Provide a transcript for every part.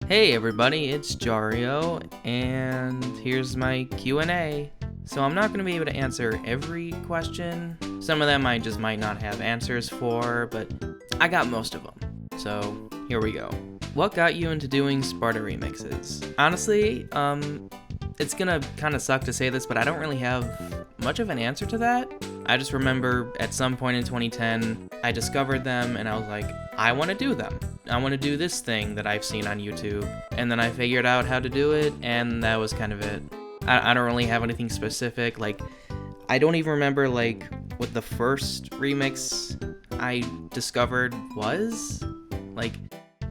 Hey everybody, it's Jario, and here's my Q&A. So I'm not going to be able to answer every question. Some of them I just might not have answers for, but I got most of them. So here we go. What got you into doing Sparta remixes? Honestly, it's gonna kind of suck to say this, but I don't really have much of an answer to that. I just remember at some point in 2010, I discovered them and I was like, I want to do them. I want to do this thing that I've seen on YouTube. And then I figured out how to do it, and that was kind of it. I don't really have anything specific. Like, I don't even remember, like, what the first remix I discovered was. Like,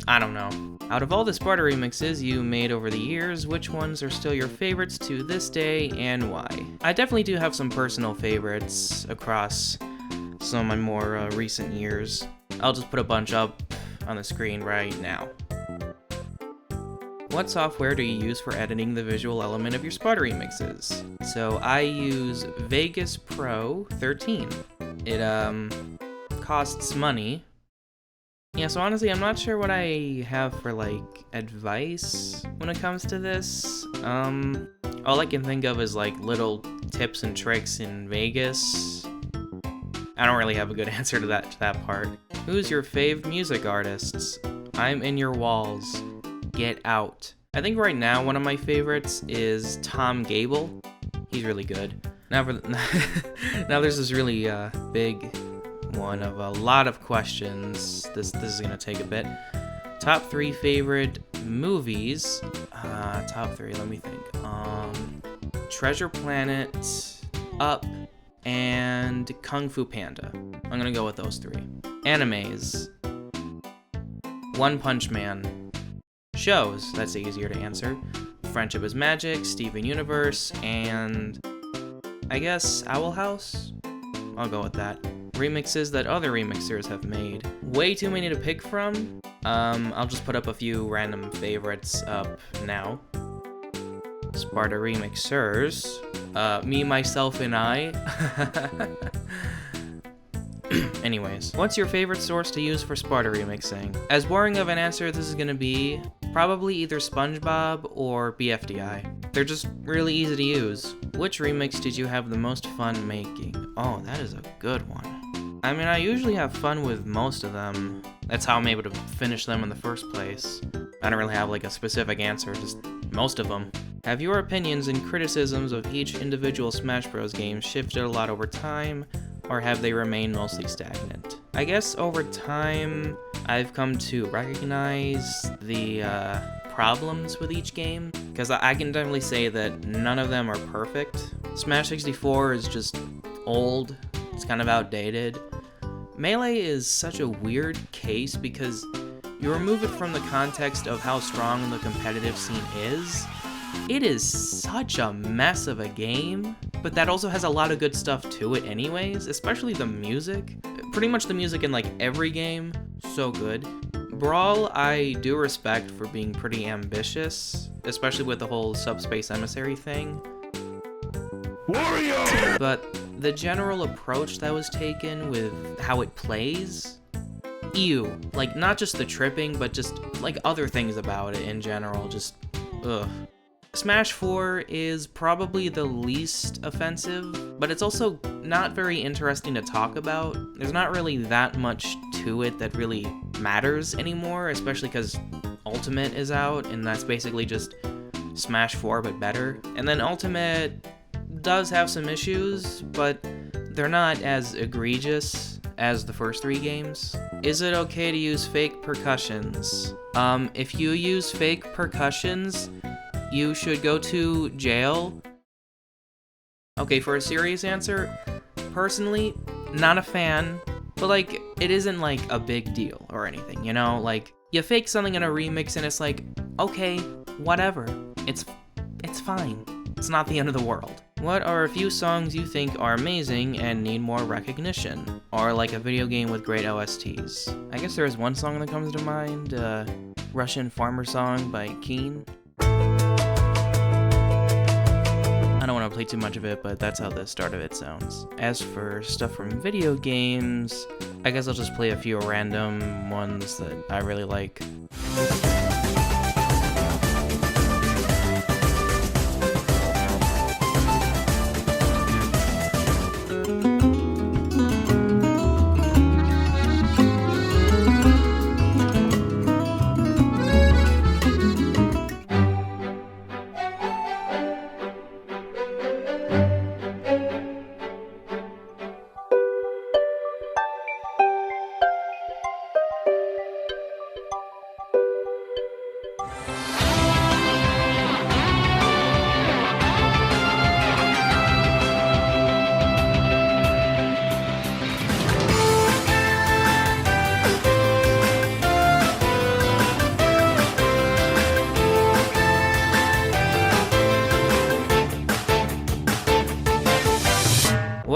I don't know. Out of all the Sparta remixes you made over the years, which ones are still your favorites to this day, and why? I definitely do have some personal favorites across some of my more recent years. I'll just put a bunch up on the screen right now. What software do you use for editing the visual element of your Sparta remixes? So I use Vegas Pro 13. It costs money. Yeah, so honestly, I'm not sure what I have for, like, advice when it comes to this. All I can think of is, like, little tips and tricks in Vegas. I don't really have a good answer to that part. Who's your fave music artists? I'm in your walls. Get out. I think right now one of my favorites is Tom Gable. He's really good. Now now there's this really big one of a lot of questions. This is gonna take a bit. Top 3 favorite movies. Top 3. Let me think. Treasure Planet, Up, and Kung Fu Panda. I'm gonna go with those 3. Animes. One Punch Man. Shows. That's easier to answer. Friendship is Magic, Steven Universe, and I guess Owl House. I'll go with that. Remixes that other remixers have made. Way too many to pick from. I'll just put up a few random favorites up now. Sparta remixers. Me, myself, and I. Anyways, what's your favorite source to use for Sparta remixing? As boring of an answer this is gonna be, probably either SpongeBob or BFDI. They're just really easy to use. Which remix did you have the most fun making? Oh, that is a good one. I mean, I usually have fun with most of them. That's how I'm able to finish them in the first place. I don't really have like a specific answer, just most of them. Have your opinions and criticisms of each individual Smash Bros. Game shifted a lot over time, or have they remained mostly stagnant? I guess over time, I've come to recognize the problems with each game, because I can definitely say that none of them are perfect. Smash 64 is just old, it's kind of outdated. Melee is such a weird case because you remove it from the context of how strong the competitive scene is. It is such a mess of a game, but that also has a lot of good stuff to it anyways, especially the music. Pretty much the music in like every game, so good. Brawl, I do respect for being pretty ambitious, especially with the whole Subspace Emissary thing. Wario! But the general approach that was taken with how it plays, ew. Like, not just the tripping, but just like other things about it in general, just ugh. Smash 4 is probably the least offensive, but it's also not very interesting to talk about. There's not really that much to it that really matters anymore, especially because Ultimate is out, and that's basically just Smash 4 but better. And then Ultimate does have some issues, but they're not as egregious as the first 3 games. Is it okay to use fake percussions? If you use fake percussions, you should go to jail. Okay, for a serious answer, personally, not a fan, but like, it isn't like a big deal or anything, you know? Like, you fake something in a remix and it's like, okay, whatever. It's fine. It's not the end of the world. What are a few songs you think are amazing and need more recognition? Or like a video game with great OSTs? I guess there is one song that comes to mind, Russian Farmer Song by Keen. I don't want to play too much of it, but that's how the start of it sounds. As for stuff from video games, I guess I'll just play a few random ones that I really like.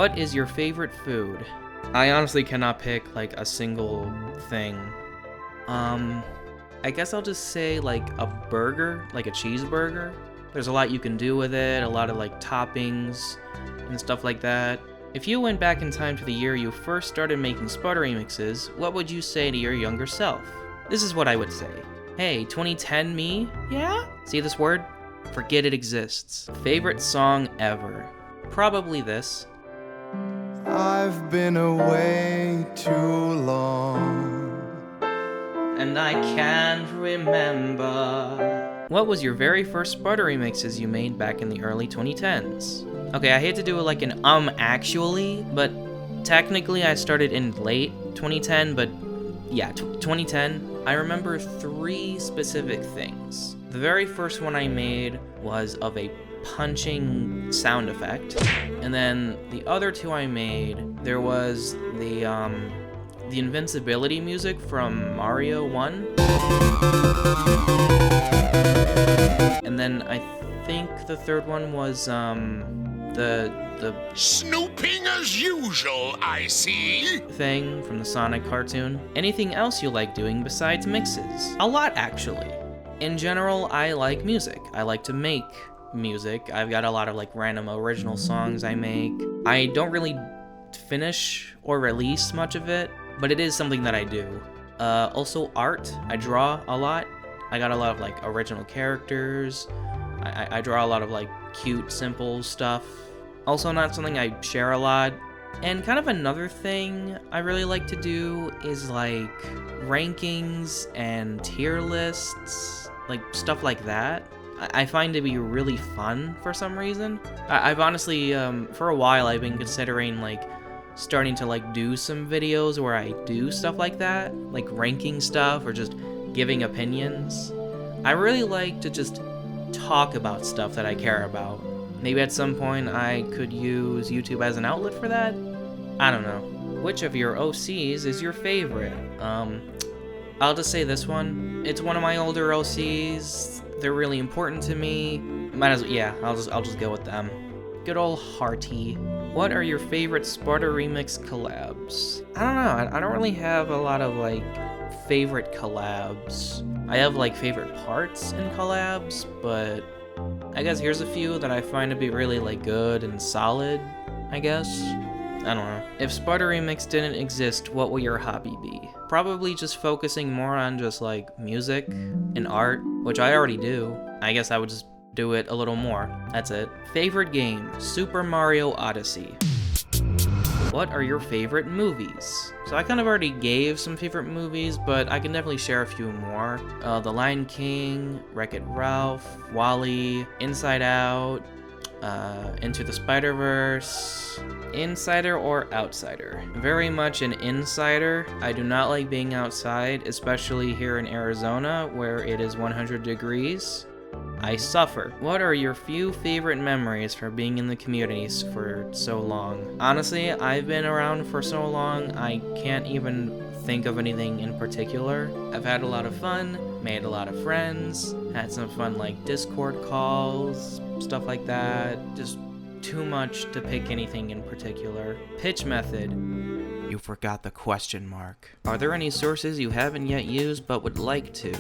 What is your favorite food? I honestly cannot pick like a single thing. I guess I'll just say like a burger, like a cheeseburger. There's a lot you can do with it, a lot of like toppings and stuff like that. If you went back in time to the year you first started making sputter remixes, what would you say to your younger self? This is what I would say. Hey, 2010 me? Yeah? See this word? Forget it exists. Favorite song ever? Probably this. I've been away too long, and I can't remember. What was your very first sputter remixes you made back in the early 2010s? Okay, I hate to do it like an actually, but technically I started in late 2010, but yeah, 2010. I remember 3 specific things. The very first one I made was of a punching sound effect, and then the other 2 I made, there was the invincibility music from Mario 1, and then I think the third one was the snooping as usual, I see. Thing from the Sonic cartoon. Anything else you like doing besides mixes? A lot, actually. In general, I like music. I like to make music. I've got a lot of like random original songs I make. I don't really finish or release much of it, but it is something that I do. Also art. I draw a lot. I got a lot of like original characters. I draw a lot of like cute, simple stuff. Also not something I share a lot. And kind of another thing I really like to do is like rankings and tier lists, like stuff like that. I find to be really fun for some reason. I've honestly, for a while, I've been considering like starting to like do some videos where I do stuff like that, like ranking stuff or just giving opinions. I really like to just talk about stuff that I care about. Maybe at some point I could use YouTube as an outlet for that? I don't know. Which of your OCs is your favorite? I'll just say this one. It's one of my older OCs. They're really important to me. Might as well, yeah, I'll just go with them. Good old Hearty. What are your favorite Sputter Remix collabs? I don't know, I don't really have a lot of like favorite collabs. I have like favorite parts in collabs, but I guess here's a few that I find to be really like good and solid, I guess. I don't know. If Sputter Remix didn't exist, what would your hobby be? Probably just focusing more on just like music and art, which I already do. I guess I would just do it a little more. That's it. Favorite game, Super Mario Odyssey. What are your favorite movies? So I kind of already gave some favorite movies, but I can definitely share a few more. The Lion King, Wreck-It Ralph, WALL-E, Inside Out, Into the Spider-Verse. Insider or outsider? Very much an insider. I do not like being outside, especially here in Arizona where it is 100 degrees. I suffer. What are your few favorite memories for being in the communities for so long? Honestly, I've been around for so long, I can't even think of anything in particular. I've had a lot of fun, made a lot of friends, had some fun like Discord calls, stuff like that. Just too much to pick anything in particular. Pitch method. You forgot the question mark. Are there any sources you haven't yet used but would like to?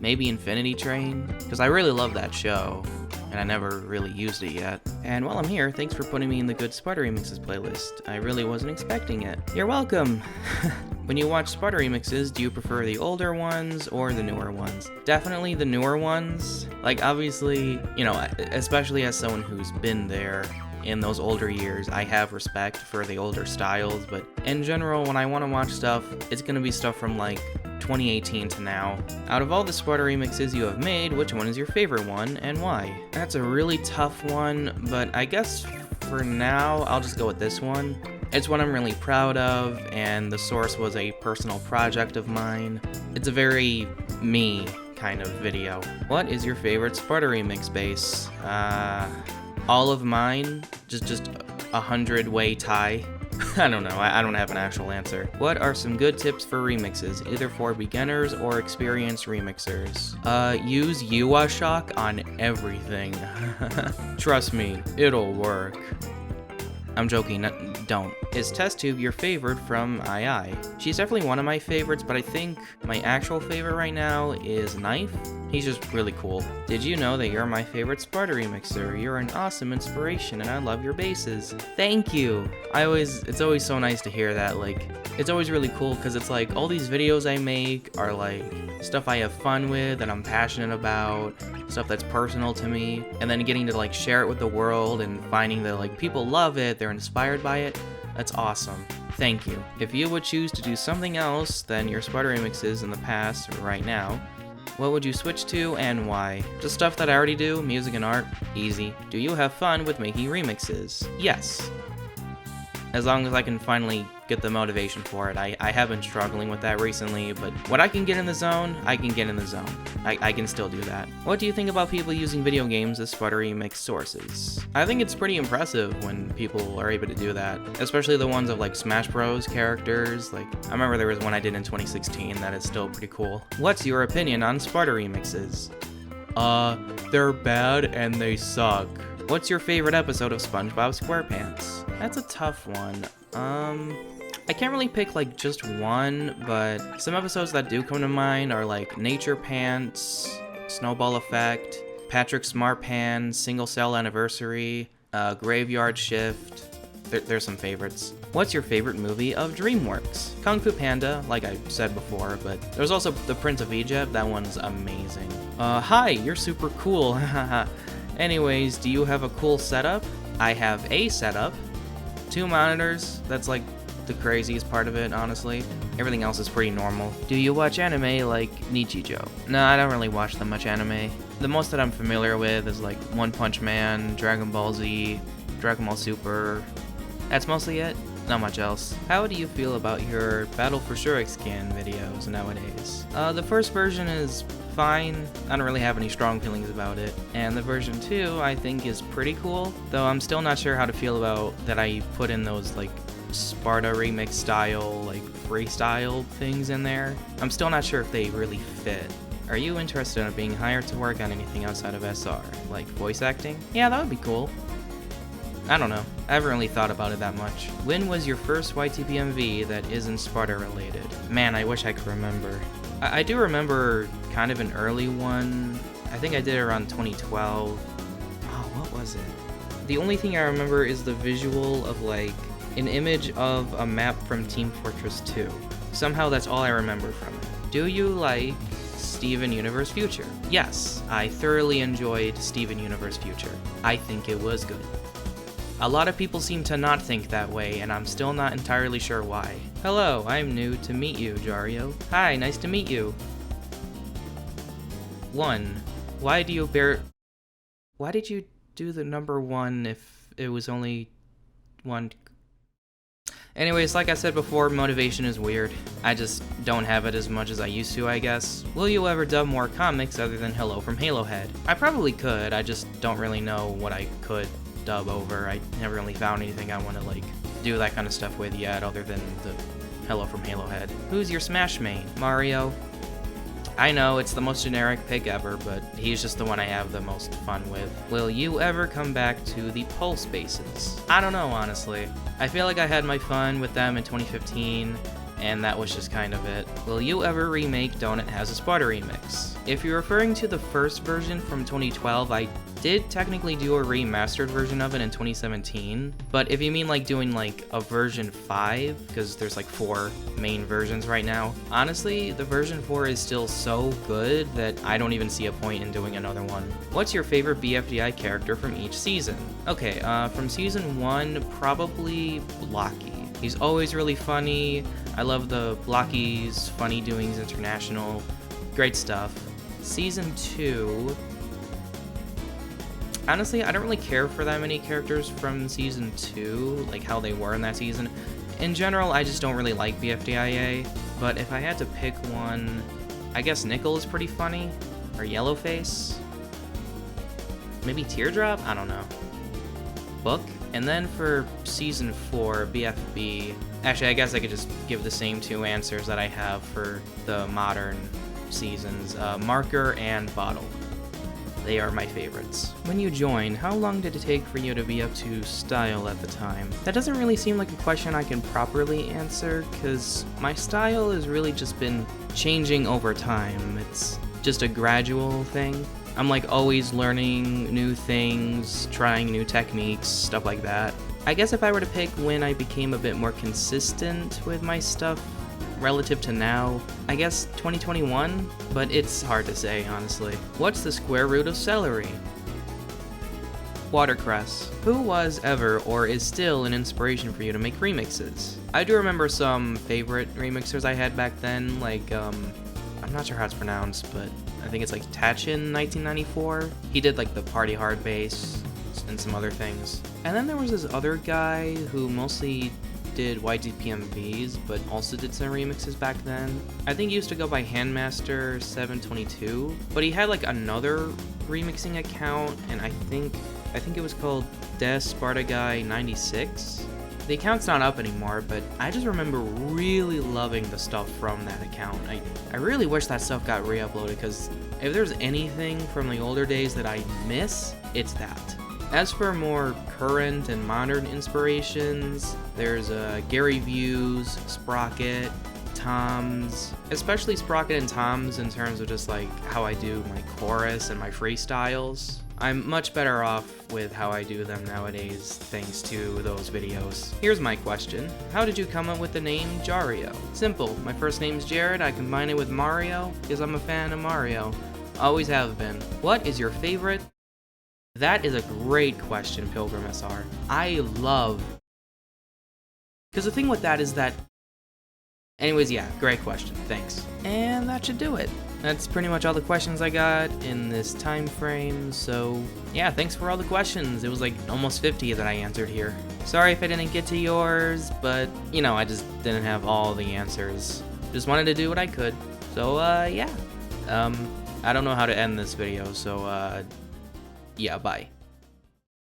Maybe Infinity Train? Because I really love that show, and I never really used it yet. And while I'm here, thanks for putting me in the Good Sputter Remixes playlist. I really wasn't expecting it. You're welcome! When you watch Sputter Remixes, do you prefer the older ones or the newer ones? Definitely the newer ones. Like, obviously, you know, especially as someone who's been there in those older years, I have respect for the older styles, but in general, when I want to watch stuff, it's gonna be stuff from like 2018 to now. Out of all the Sputter remixes you have made, which one is your favorite one and why? That's a really tough one, but I guess for now, I'll just go with this one. It's one I'm really proud of, and the source was a personal project of mine. It's a very me kind of video. What is your favorite Sputter remix bass? All of mine, just 100-way tie. I don't know, I don't have an actual answer. What are some good tips for remixes, either for beginners or experienced remixers? Use UAShock on everything. Trust me, it'll work. I'm joking, don't. Is Test Tube your favorite from II? She's definitely one of my favorites, but I think my actual favorite right now is Knife. He's just really cool. Did you know that you're my favorite Sparta remixer? You're an awesome inspiration and I love your basses. Thank you! It's always so nice to hear that. Like, it's always really cool because it's like all these videos I make are like stuff I have fun with, that I'm passionate about, stuff that's personal to me, and then getting to like share it with the world and finding that like people love it, they're inspired by it. That's awesome. Thank you. If you would choose to do something else than your Sparta remixes in the past or right now, what would you switch to and why? Just stuff that I already do, music and art, easy. Do you have fun with making remixes? Yes. As long as I can finally get the motivation for it. I have been struggling with that recently, but when I can get in the zone, I can get in the zone. I can still do that. What do you think about people using video games as Sparta remix sources? I think it's pretty impressive when people are able to do that, especially the ones of like Smash Bros characters. Like, I remember there was one I did in 2016 that is still pretty cool. What's your opinion on Sparta remixes? They're bad and they suck. What's your favorite episode of SpongeBob SquarePants? That's a tough one. I can't really pick like just one, but some episodes that do come to mind are like Nature Pants, Snowball Effect, Patrick Smart Pan, Single Cell Anniversary, Graveyard Shift. There's some favorites. What's your favorite movie of DreamWorks? Kung Fu Panda, like I said before, but there's also The Prince of Egypt. That one's amazing. Hi, you're super cool. Anyways, do you have a cool setup? I have a setup. 2 monitors. That's like the craziest part of it, honestly. Everything else is pretty normal. Do you watch anime like Nichijou? No, I don't really watch that much anime. The most that I'm familiar with is like One Punch Man, Dragon Ball Z, Dragon Ball Super. That's mostly it. Not much else. How do you feel about your Battle for Shurik skin videos nowadays? The first version is fine. I don't really have any strong feelings about it. And the version 2 I think is pretty cool, though I'm still not sure how to feel about that I put in those like Sparta remix style, like freestyle things in there. I'm still not sure if they really fit. Are you interested in being hired to work on anything outside of SR, like voice acting? Yeah, that would be cool. I don't know. I haven't really thought about it that much. When was your first YTPMV that isn't Sparta related? Man, I wish I could remember. I do remember kind of an early one. I think I did it around 2012. Oh, what was it? The only thing I remember is the visual of like an image of a map from Team Fortress 2. Somehow that's all I remember from it. Do you like Steven Universe Future? Yes, I thoroughly enjoyed Steven Universe Future. I think it was good. A lot of people seem to not think that way, and I'm still not entirely sure why. Hello, I'm new to meet you, Jario. Hi, nice to meet you. 1. Why did you do the number 1 if it was only 1? Anyways, like I said before, motivation is weird. I just don't have it as much as I used to, I guess. Will you ever dub more comics other than Hello from Halo Head? I probably could, I just don't really know what I could dub over. I never really found anything I want to like do that kind of stuff with yet other than the Hello from Halo Head. Who's your Smash main? Mario? I know, it's the most generic pick ever, but he's just the one I have the most fun with. Will you ever come back to the Pulse bases? I don't know, honestly. I feel like I had my fun with them in 2015, and that was just kind of it. Will you ever remake Donut Has a Sparta remix? If you're referring to the first version from 2012, I did technically do a remastered version of it in 2017, but if you mean like doing like a version 5, because there's like 4 main versions right now, honestly, the version 4 is still so good that I don't even see a point in doing another one. What's your favorite BFDI character from each season? Okay, from season 1, probably Blocky. He's always really funny. I love the Blocky's Funny Doings International. Great stuff. Season 2, honestly, I don't really care for that many characters from Season 2, like how they were in that season. In general, I just don't really like BFDIA, but if I had to pick one, I guess Nickel is pretty funny, or Yellowface. Maybe Teardrop? I don't know. Book? And then for Season 4, BFB, actually I guess I could just give the same 2 answers that I have for the modern seasons, Marker and Bottle. They are my favorites. When you joined, how long did it take for you to be up to style at the time? That doesn't really seem like a question I can properly answer, because my style has really just been changing over time. It's just a gradual thing. I'm like always learning new things, trying new techniques, stuff like that. I guess if I were to pick when I became a bit more consistent with my stuff relative to now, I guess 2021, but it's hard to say, honestly. What's the square root of celery? Watercress. Who was ever or is still an inspiration for you to make remixes? I do remember some favorite remixers I had back then, like, I'm not sure how it's pronounced, but I think it's like Tachin 1994. He did like the party hard bass and some other things. And then there was this other guy who mostly did YGPMVs, but also did some remixes back then. I think he used to go by Handmaster 722, but he had like another remixing account, and I think it was called Des Sparta Guy 96. The account's not up anymore, but I just remember really loving the stuff from that account. I really wish that stuff got re-uploaded, because if there's anything from the older days that I miss, it's that. As for more current and modern inspirations, there's Gary Views, Sprocket, Toms, especially Sprocket and Toms in terms of just like how I do my chorus and my freestyles. I'm much better off with how I do them nowadays thanks to those videos. Here's my question. How did you come up with the name Jario? Simple. My first name's Jared. I combine it with Mario because I'm a fan of Mario. Always have been. What is your favorite? That is a great question, Pilgrim SR. I love... Because the thing with that is that... Anyways, yeah, great question. Thanks. And that should do it. That's pretty much all the questions I got in this time frame, so yeah, thanks for all the questions. It was like almost 50 that I answered here. Sorry if I didn't get to yours, but you know, I just didn't have all the answers. Just wanted to do what I could. So yeah. I don't know how to end this video, so yeah, bye.